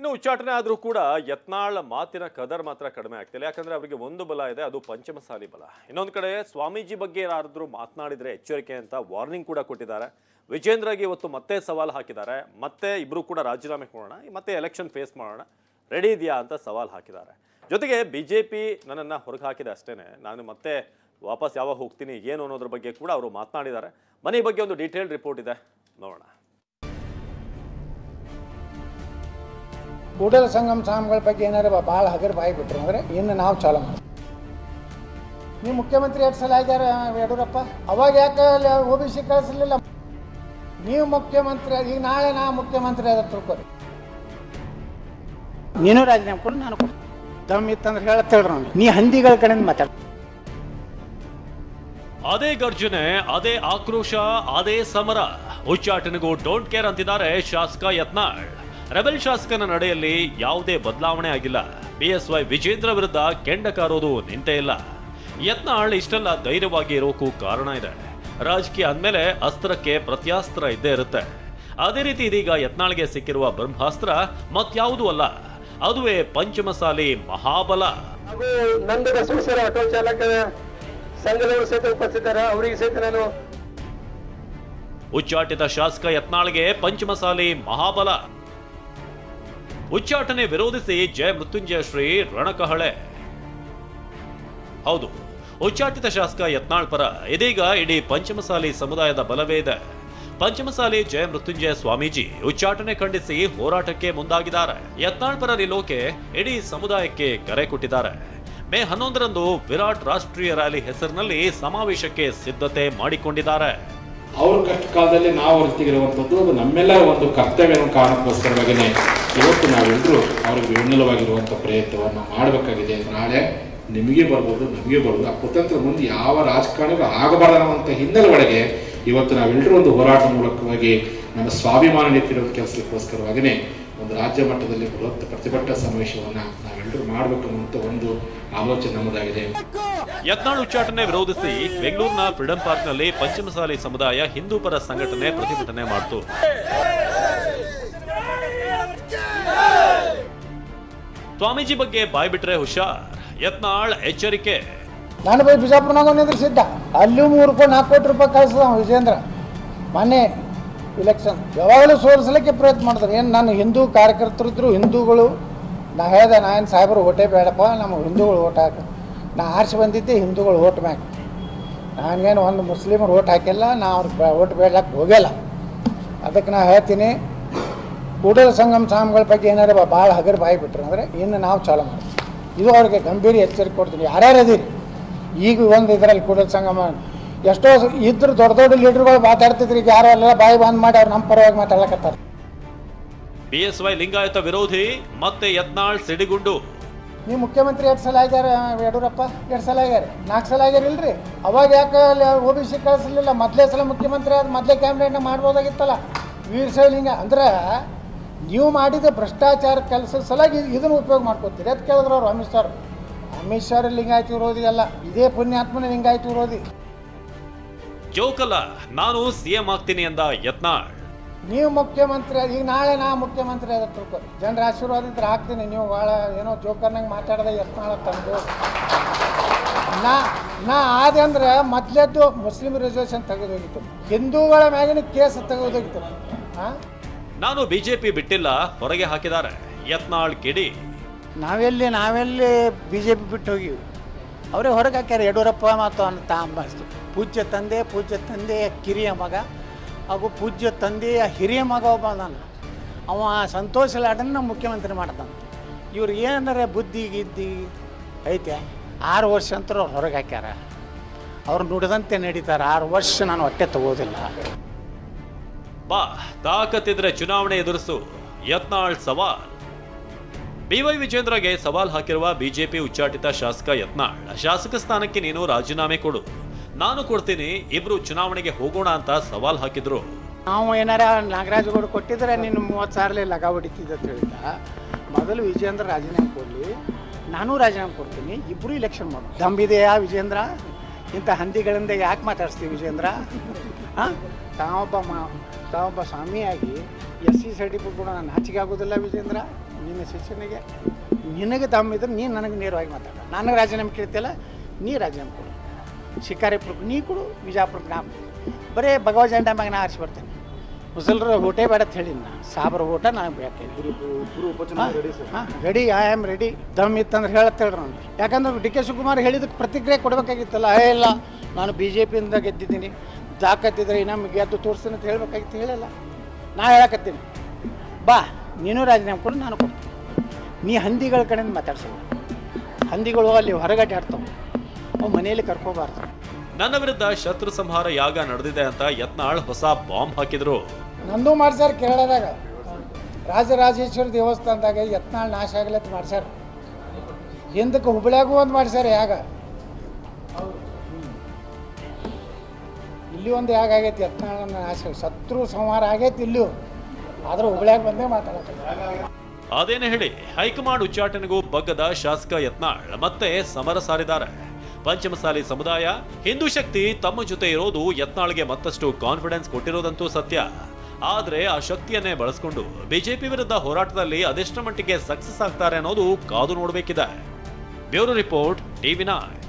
ಇನ್ನು ಉಚ್ಚಾಟನೆ ಆದರೂ ಕೂಡ ಯತ್ನಾಳ್ ಮಾತಿನ ಕದರ್ ಮಾತ್ರ ಕಡಿಮೆ ಆಗ್ತಿಲ್ಲ. ಯಾಕಂದ್ರೆ ಅವರಿಗೆ ಒಂದು ಬಲ ಇದೆ, ಅದು ಪಂಚಮಸಾಲಿ ಬಲ. ಇನ್ನೊಂದು ಕಡೆ ಸ್ವಾಮೀಜಿ ಬಗ್ಗೆ ಯಾರಾದ್ರೂ ಮಾತನಾಡಿದ್ರೆ ಎಚ್ಚರಿಕೆ ಅಂತ ವಾರ್ನಿಂಗ್ ಕೂಡ ಕೊಟ್ಟಿದ್ದಾರೆ. ವಿಜೇಂದ್ರಗೆ ಇವತ್ತು ಮತ್ತೆ ಸವಾಲು ಹಾಕಿದ್ದಾರೆ. ಮತ್ತೆ ಇಬ್ರು ಕೂಡ ರಾಜೀನಾಮೆ ಕೊಡೋಣ, ಮತ್ತೆ ಎಲೆಕ್ಷನ್ ಫೇಸ್ ಮಾಡೋಣ, ರೆಡಿ ಇದೆಯಾ ಅಂತ ಸವಾಲು ಹಾಕಿದ್ದಾರೆ. ಜೊತೆಗೆ ಬಿಜೆಪಿ ನನ್ನನ್ನು ಹೊರಗೆ ಹಾಕಿದೆ ಅಷ್ಟೇನೆ, ನಾನು ಮತ್ತೆ ವಾಪಸ್ ಯಾವಾಗ ಹೋಗ್ತೀನಿ ಏನು ಅನ್ನೋದ್ರ ಬಗ್ಗೆ ಕೂಡ ಅವರು ಮಾತನಾಡಿದ್ದಾರೆ. ಮನೆ ಬಗ್ಗೆ ಒಂದು ಡೀಟೇಲ್ಡ್ ರಿಪೋರ್ಟ್ ಇದೆ, ನೋಡೋಣ. ಕೂಡಲ ಸಂಗಮ ಸ್ವಾಮಿಗಳ ಬಗ್ಗೆ ಏನಾರ ಭಾಳ ಹಗರ್ ಬಾಯಿ ಬಿಟ್ರು ಅಂದರೆ ಇನ್ನು ನಾವು ಚಾಲು ಮಾಡ್ತೀವಿ. ನೀವು ಮುಖ್ಯಮಂತ್ರಿ 2 ಸಲ ಆಗ್ಯಾರ ಯಡಿಯೂರಪ್ಪ, ಅವಾಗ ಯಾಕೆ OBC ಕಳಿಸಲಿಲ್ಲ? ನೀವು ಮುಖ್ಯಮಂತ್ರಿ, ಈಗ ನಾಳೆ ನಾ ಮುಖ್ಯಮಂತ್ರಿ ಅದ ತಿಳ್ಕೊರಿ, ನೀನು ರಾಜೀನಾಮೆ ಕೊಡು, ನಾನು ಕೊಡು. ದಮ್ ಇತ್ತಂದ್ರೆ ಹೇಳತ್ತೇಳ್ರಿ ನೋಡಿ, ನೀ ಹಂದಿಗಳ ಕಡೆಯಿಂದ ಮಾತಾಡ. ಅದೇ ಗರ್ಜನೆ, ಅದೇ ಆಕ್ರೋಶ, ಅದೇ ಸಮರ. ಉಚ್ಚಾಟನೆಗೂ ಡೋಂಟ್ ಕೇರ್ ಅಂತಿದ್ದಾರೆ ಶಾಸಕ ಯತ್ನಾಳ್. ರೆಬೆಲ್ ಶಾಸಕನ ನಡೆಯಲ್ಲಿ ಯಾವುದೇ ಬದಲಾವಣೆ ಆಗಿಲ್ಲ. BSY ವಿಜೇಂದ್ರ ವಿರುದ್ಧ ಕೆಂಡ ಕಾರೋದು ನಿಂತೇ ಇಲ್ಲ. ಯತ್ನಾಳ್ ಇಷ್ಟೆಲ್ಲ ಧೈರ್ಯವಾಗಿ ಇರೋಕ್ಕೂ ಕಾರಣ ಇದೆ. ರಾಜಕೀಯ ಅಂದಮೇಲೆ ಅಸ್ತ್ರಕ್ಕೆ ಪ್ರತ್ಯಾಸ್ತ್ರ ಇದ್ದೇ ಇರುತ್ತೆ. ಅದೇ ರೀತಿ ಇದೀಗ ಯತ್ನಾಳ್ಗೆ ಸಿಕ್ಕಿರುವ ಬ್ರಹ್ಮಾಸ್ತ್ರ ಮತ್ಯಾವುದೂ ಅಲ್ಲ, ಅದುವೇ ಪಂಚಮಸಾಲಿ ಮಹಾಬಲ. ಹಾಗೂ ನಂದು ಬಸವೇಶ್ವರ ಆಟೋ ಚಾಲಕರ ಸಂಘದವರು ಸಹಿತ ಉಪಸ್ಥಿತರ, ಅವರಿಗೆ ಸಹಿತ ನಾನು ಉಚ್ಚಾಟಿತ ಶಾಸಕ ಯತ್ನಾಳ್ಗೆ ಪಂಚಮಸಾಲಿ ಮಹಾಬಲ. ಉಚ್ಚಾಟನೆ ವಿರೋಧಿಸಿ ಜಯ ಮೃತ್ಯುಂಜಯ ಶ್ರೀ ರಣಕಹಳೆ. ಹೌದು, ಉಚ್ಚಾಟಿತ ಶಾಸಕ ಯತ್ನಾಳ್ ಪರ ಇದೀಗ ಇಡೀ ಪಂಚಮಸಾಲಿ ಸಮುದಾಯದ ಬಲವೇ ಇದೆ. ಪಂಚಮಸಾಲಿ ಜಯ ಮೃತ್ಯುಂಜಯ ಸ್ವಾಮೀಜಿ ಉಚ್ಚಾಟನೆ ಖಂಡಿಸಿ ಹೋರಾಟಕ್ಕೆ ಮುಂದಾಗಿದ್ದಾರೆ. ಯತ್ನಾಳ್ ಪರ ನಿಲ್ಲೋಕೆ ಇಡೀ ಸಮುದಾಯಕ್ಕೆ ಕರೆ ಕೊಟ್ಟಿದ್ದಾರೆ. ಮೇ 11ರಂದು ವಿರಾಟ್ ರಾಷ್ಟ್ರೀಯ ರ್ಯಾಲಿ ಹೆಸರಿನಲ್ಲಿ ಸಮಾವೇಶಕ್ಕೆ ಸಿದ್ಧತೆ ಮಾಡಿಕೊಂಡಿದ್ದಾರೆ. ಅವ್ರ ಕಷ್ಟ ಕಾಲದಲ್ಲಿ ನಾವು ಅವ್ರಿಗೆ ತೆಗಿರುವಂಥದ್ದು ಅದು ನಮ್ಮೆಲ್ಲರ ಒಂದು ಕರ್ತವ್ಯ ಕಾರಣಕ್ಕೋಸ್ಕರವಾಗಿಯೇ ಇವತ್ತು ನಾವೆಲ್ಲರೂ ಅವ್ರಿಗೆ ಬೆನ್ನೆಲುವಾಗಿರುವಂಥ ಪ್ರಯತ್ನವನ್ನು ಮಾಡಬೇಕಾಗಿದೆ. ನಾಳೆ ನಿಮಗೆ ಬರ್ಬೋದು, ನಮಗೆ ಬರ್ಬೋದು, ಆ ಕುತಂತ್ರ ಮುಂದೆ ಯಾವ ರಾಜಕಾರಣಿಗೂ ಆಗಬಾರದಂಥ ಹಿನ್ನೆಲೆ ಒಳಗೆ ಇವತ್ತು ನಾವೆಲ್ಲರೂ ಒಂದು ಹೋರಾಟ ಮೂಲಕವಾಗಿ ನಮ್ಮ ಸ್ವಾಭಿಮಾನ ನಿಂತಿರೋ ಕೆಲಸಕ್ಕೋಸ್ಕರವಾಗಿಯೇ ಒಂದು ರಾಜ್ಯ ಮಟ್ಟದಲ್ಲಿ ಬೃಹತ್ ಪ್ರತಿಭಟನಾ ಸಮಾವೇಶವನ್ನು ನಾವೆಲ್ಲರೂ ಮಾಡಬೇಕು ಅನ್ನುವಂಥ ಒಂದು ಆಲೋಚನೆ ನಮ್ಮದಾಗಿದೆ. ಯತ್ನಾಳ್ ಉಚ್ಚಾಟನೆ ವಿರೋಧಿಸಿ ಬೆಂಗಳೂರಿನ ಫ್ರೀಡಂ ಪಾರ್ಕ್ನಲ್ಲಿ ಪಂಚಮಸಾಲಿ ಸಮುದಾಯ ಹಿಂದೂ ಪರ ಸಂಘಟನೆ ಪ್ರತಿಭಟನೆ ಮಾಡಿತು. ಸ್ವಾಮೀಜಿ ಬಗ್ಗೆ ಬಾಯ್ಬಿಟ್ರೆ ಹುಷಾರ್, ಯತ್ನಾಳ್ ಎಚ್ಚರಿಕೆ. ನಾನು ಬೈ ಬಿಜಾಪುರನಾಗ ನಿಂದ್ರಿಸಿದ್ದ, ಅಲ್ಲೂ 3 ಕೋಟಿ 4 ಕೋಟಿ ರೂಪಾಯಿ ಕಳಿಸಿದ ವಿಜೇಂದ್ರ. ಮೊನ್ನೆ ಇಲೆಕ್ಷನ್ ಯಾವಾಗಲೂ ಸೋಲಿಸಲಿಕ್ಕೆ ಪ್ರಯತ್ನ ಮಾಡಿದ್ರು. ಏನು ನಾನು ಹಿಂದೂ ಕಾರ್ಯಕರ್ತರಿದ್ರು, ಹಿಂದೂಗಳು. ನಾ ಹೇಳ್ದೆ, ನಾನು ಸಾಹೇಬರು ಓಟೇ ಬೇಡಪ್ಪ, ನಮಗೆ ಹಿಂದೂಗಳು ಓಟ್ ಹಾಕ. ನಾ ಆರಿಸಿ ಬಂದಿದ್ದೆ ಹಿಂದೂಗಳು ಓಟ್ ಮ್ಯಾಗ. ನನಗೇನು ಒಂದು ಮುಸ್ಲಿಮರು ಓಟ್ ಹಾಕಿಲ್ಲ, ನಾ ಅವ್ರಿಗೆ ಓಟ್ ಬೇಡಕ್ಕೆ ಹೋಗಿಲ್ಲ. ಅದಕ್ಕೆ ನಾ ಹೇಳ್ತೀನಿ, ಕೂಡಲ ಸಂಗಮ ಸ್ವಾಮಿಗಳ ಬಗ್ಗೆ ಏನಾರ ಭಾಳ ಹಗರ್ ಬಾಯಿ ಬಿಟ್ರು ಅಂದರೆ ಇನ್ನು ನಾವು ಚಾಲು ಮಾಡ್ತೀವಿ. ಇದು ಅವ್ರಿಗೆ ಗಂಭೀರ ಎಚ್ಚರಿಕೆ ಕೊಡ್ತೀನಿ. ಯಾರ್ಯಾರು ಅದೀರಿ ಈಗ ಒಂದು ಇದರಲ್ಲಿ ಕೂಡಲ ಸಂಗಮ ಎಷ್ಟೋ ಇದ್ರು ದೊಡ್ಡ ದೊಡ್ಡ ಲೀಡರ್ಗಳು ಮಾತಾಡ್ತಿದ್ರು, ಈಗ ಯಾರು ಅಲ್ಲ ಬಾಯಿ ಬಂದ್ ಮಾಡಿ ಅವ್ರು ನಮ್ಮ ಪರವಾಗಿ ಮಾತಾಡ್ಲಕತ್ತಾರೆ. BSY ಲಿಂಗಾಯತ ವಿರೋಧಿ ಮತ್ತೆ ಯತ್ನಾಳ್ ಸಿಡಿಗುಂಡು. ನೀವು ಮುಖ್ಯಮಂತ್ರಿ 2 ಸಲ ಆಗ್ಯಾರ ಯಡಿಯೂರಪ್ಪ, 2 ಸಲ ಆಗ್ಯಾರ, 4 ಸಲ ಆಗ್ಯಾರ ಇಲ್ರಿ? ಅವಾಗ ಯಾಕೆ OBC ಕಳಿಸಲಿಲ್ಲ? ಮೊದಲೇ ಸಲ ಮುಖ್ಯಮಂತ್ರಿ ಆದ ಮೊದಲೇ ಕ್ಯಾಬಿನೆಟ್ನ ಮಾಡ್ಬೋದಾಗಿತ್ತಲ್ಲ. ವೀರಶೈವಲಿಂಗ ಅಂದ್ರೆ ನೀವು ಮಾಡಿದ ಭ್ರಷ್ಟಾಚಾರ ಕೆಲಸದ ಸಲಾಗಿ ಇದನ್ನು ಉಪಯೋಗ ಮಾಡ್ಕೊತೀರಿ. ಅದು ಕೇಳಿದ್ರು ಅವ್ರು ಅಮಿತ್ ಶಾ ಲಿಂಗಾಯತ ವಿರೋಧಿ ಅಲ್ಲ, ಇದೇ ಪುಣ್ಯಾತ್ಮನ ಲಿಂಗಾಯತ ವಿರೋಧಿ. ಜೋಕಲ್ಲ, ನಾನು CM ಆಗ್ತೀನಿ ಎಂದ ಯತ್ನಾಳ್. ನೀವು ಮುಖ್ಯಮಂತ್ರಿ, ಈಗ ನಾಳೆ ನಾ ಮುಖ್ಯಮಂತ್ರಿ ಅದ ತಿಳ್ಕೊರಿ, ಜನರ ಆಶೀರ್ವಾದ ಇದ್ರೆ ಹಾಕ್ತೀನಿ. ನೀವು ಭಾಳ ಏನೋ ಜೋಕರ್ನಂಗೆ ಮಾತಾಡಿದ ಯತ್ನಾಳ ತಂದು ನಾ ಆದೆ ಅಂದ್ರೆ ಮೊದಲೇದ್ದು ಮುಸ್ಲಿಂ ರಿಸರ್ವೇಷನ್ ತೆಗೆದೋಗಿತ್ತು, ಹಿಂದೂಗಳ ಮ್ಯಾಗಿನ ಕೇಸ್ ತೆಗೆದೋಗಿತ್ತು. ಹಾಂ, ನಾನು BJP ಬಿಟ್ಟಿಲ್ಲ, ಹೊರಗೆ ಹಾಕಿದ್ದಾರೆ ಯತ್ನಾಳ್ ಕಿಡಿ. ನಾವೆಲ್ಲಿ BJP ಬಿಟ್ಟು ಹೋಗಿವಿ, ಅವರೇ ಹೊರಗೆ ಹಾಕ್ಯಾರ. ಯಡಿಯೂರಪ್ಪ ಮತ್ತು ಅಂತ ಅಂಬಾಸ್ತು. ಪೂಜ್ಯ ತಂದೆ ಕಿರಿಯ ಮಗ ಹಾಗೂ ಪೂಜ್ಯ ತಂದೆಯ ಹಿರಿಯ ಮಗ ಒಬ್ಬ ನಾನು, ಅವ ಸಂತೋಷ ಲಾಡನ್ನ ಮುಖ್ಯಮಂತ್ರಿ ಮಾಡ್ತಾನೆ. ಇವ್ರು ಏನಾರ ಬುದ್ಧಿ ಗಿದ್ದಿ ಐತೆ? 6 ವರ್ಷ ಅಂತೂ ಅವ್ರು ಹೊರಗೆ ಹಾಕ್ಯಾರ. ಅವ್ರು ನುಡಿದಂತೆ ನಡೀತಾರೆ. 6 ವರ್ಷ ನಾನು ಹೊಟ್ಟೆ ತಗೋದಿಲ್ಲ. ಬಾ ತಾಕತ್ತಿದ್ರೆ ಚುನಾವಣೆ ಎದುರಿಸು, ಯತ್ನಾಳ್ ಸವಾಲ್. BY ವಿಜೇಂದ್ರಗೆ ಸವಾಲ್ ಹಾಕಿರುವ BJP ಉಚ್ಚಾಟಿತ ಶಾಸಕ ಯತ್ನಾಳ್, ಶಾಸಕ ಸ್ಥಾನಕ್ಕೆ ನೀನು ರಾಜೀನಾಮೆ ಕೊಡು, ನಾನು ಕೊಡ್ತೀನಿ, ಇಬ್ರು ಚುನಾವಣೆಗೆ ಹೋಗೋಣ ಅಂತ ಸವಾಲ್ ಹಾಕಿದ್ರು. ನಾವು ಏನಾರ ನಾಗರಾಜಗೌಡ ಕೊಟ್ಟಿದ್ರೆ ನೀನು 30 ಸಾವಿರ ಲಗ ಹೊಡಿತಿದ್ದ ಅಂತ ಹೇಳಿದ. ಮೊದಲು ವಿಜೇಂದ್ರ ರಾಜೀನಾಮೆ ಕೊಡಲಿ, ನಾನು ರಾಜೀನಾಮೆ ಕೊಡ್ತೀನಿ, ಇಬ್ಬರು ಇಲೆಕ್ಷನ್ ಮಾಡು. ದಮ್ಬಿದೆಯಾ ವಿಜೇಂದ್ರ? ಇಂಥ ಹಂದಿಗಳಿಂದ ಯಾಕೆ ಮಾತಾಡಿಸ್ತೀವಿ ವಿಜೇಂದ್ರ? ಹಾಂ, ತಾವೊಬ್ಬ ಸ್ವಾಮಿಯಾಗಿ SC ಸರ್ಟಿಫಿಕೇಟ್ ಕೂಡ ನಾನು ನಾಚಿಕೆ ಆಗೋದಿಲ್ಲ ವಿಜೇಂದ್ರ. ನಿನ್ನ ಶಿಷ್ಯನಿಗೆ ನಿನಗೆ ದಮ್ಮಿದ್ರೆ ನೀನು ನನಗೆ ನೇರವಾಗಿ ಮಾತಾಡ. ನನಗೆ ರಾಜೀನಾಮೆ ಕೇಳ್ತಿಲ್ಲ, ನೀ ರಾಜೀನಾಮೆ ಕೊಡು. ಶಿಕಾರಿಪುರಕ್ಕೆ ನೀ ಕೊಡು, ವಿಜಯಪುರಕ್ಕೆ ನಾ ಕೊಡು. ಬರೀ ಭಗವ ಜೆಂಡಾ ಮ್ಯಾಗ ನಾ ಆರಿಸಿ ಬರ್ತೇನೆ. ಮುಸಲ್ರ ಓಟೇ ಬೇಡ ಅಂತ ಹೇಳಿನ ಸಾಬ್ರ ಓಟ ನನಗೆ ಬೇಕು. ಹಾಂ ರೆಡಿ, ಐ ಆಮ್ ರೆಡಿ. ದಮ್ ಇತ್ತಂದ್ರೆ ಹೇಳತ್ತೇಳ್ರಿ ನಾನು. ಯಾಕಂದ್ರೆ ಡಿ ಕೆ ಶಿವಕುಮಾರ್ ಹೇಳಿದಕ್ಕೆ ಪ್ರತಿಕ್ರಿಯೆ ಕೊಡಬೇಕಾಗಿತ್ತಲ್ಲ. ಇಲ್ಲ ನಾನು BJPಯಿಂದ ಗೆದ್ದಿದ್ದೀನಿ, ತಾಕತ್ತಿದ್ರೆ ನಮಗೆ ಗೆದ್ದು ತೋರಿಸ್ತೀನಿ ಅಂತ ಹೇಳಬೇಕಾಗಿತ್ತು. ಹೇಳಲ್ಲ. ನಾ ಹೇಳಕತ್ತೀನಿ, ಬಾ ನೀನು ರಾಜೀನಾಮೆ ಕೊಡು, ನಾನು ಕೊಡ್ತೀನಿ. ನೀ ಹಂದಿಗಳ ಕಡೆಯಿಂದ ಮಾತಾಡ್ಸಲ್ಲ. ಹಂದಿಗಳು ಅಲ್ಲಿ ಹೊರಗಡೆ ಆಡ್ತಾವೆ, ಅವು ಮನೆಯಲ್ಲಿ ಕರ್ಕೋಬಾರ್ದು. ನನ್ನ ವಿರುದ್ಧ ಶತ್ರು ಸಂಹಾರ ಯಾಗ ನಡೆದಿದೆ ಅಂತ ಯತ್ನಾಳ್ ಹೊಸ ಬಾಂಬ್ ಹಾಕಿದ್ರು. ನಂದು ಮಾಡ್ಸ್ಯಾರ ಕೇರಳದಾಗ, ರಾಜರಾಜೇಶ್ವರಿ ದೇವಸ್ಥಾನದಾಗ ಯತ್ನಾಳ್ ನಾಶ ಆಗ್ಲತ್ ಮಾಡ್ಸ್ಯಾರ. ಹಿಂದಕ್ಕೆ ಹುಬ್ಳ್ಯಾಗೂ ಒಂದು ಮಾಡ್ಸ್ಯಾರ ಯಾಗ. ಇಲ್ಲಿ ಒಂದು ಯಾಗ ಆಗೈತಿ ಯತ್ನಾಳನ್ನ ನಾಶ, ಶತ್ರು ಸಂಹಾರ ಆಗೈತಿ ಇಲ್ಲೂ. ಆದ್ರೆ ಹುಬ್ಳ್ಯಾಗ ಬಂದೇ ಮಾತಾಡೋದು. ಅದೇನೇ ಹೇಳಿ ಹೈಕಮಾಂಡ್ ಉಚ್ಚಾಟನೆಗೂ ಬಗ್ಗದ ಶಾಸಕ ಯತ್ನಾಳ್ ಮತ್ತೆ ಸಮರ ಸಾರಿದ್ದಾರೆ. ಪಂಚಮಸಾಲಿ ಸಮುದಾಯ, ಹಿಂದೂ ಶಕ್ತಿ ತಮ್ಮ ಜೊತೆ ಇರೋದು ಯತ್ನಾಳ್ಗೆ ಮತ್ತಷ್ಟು ಕಾನ್ಫಿಡೆನ್ಸ್ ಕೊಟ್ಟಿರೋದಂತೂ ಸತ್ಯ. ಆದ್ರೆ ಆ ಶಕ್ತಿಯನ್ನೇ ಬಳಸಿಕೊಂಡು ಬಿಜೆಪಿ ವಿರುದ್ಧ ಹೋರಾಟದಲ್ಲಿ ಅದೆಷ್ಟರ ಮಟ್ಟಿಗೆ ಸಕ್ಸಸ್ ಆಗ್ತಾರೆ ಅನ್ನೋದು ಕಾದು ನೋಡಬೇಕಿದೆ. Bureau report, TV9.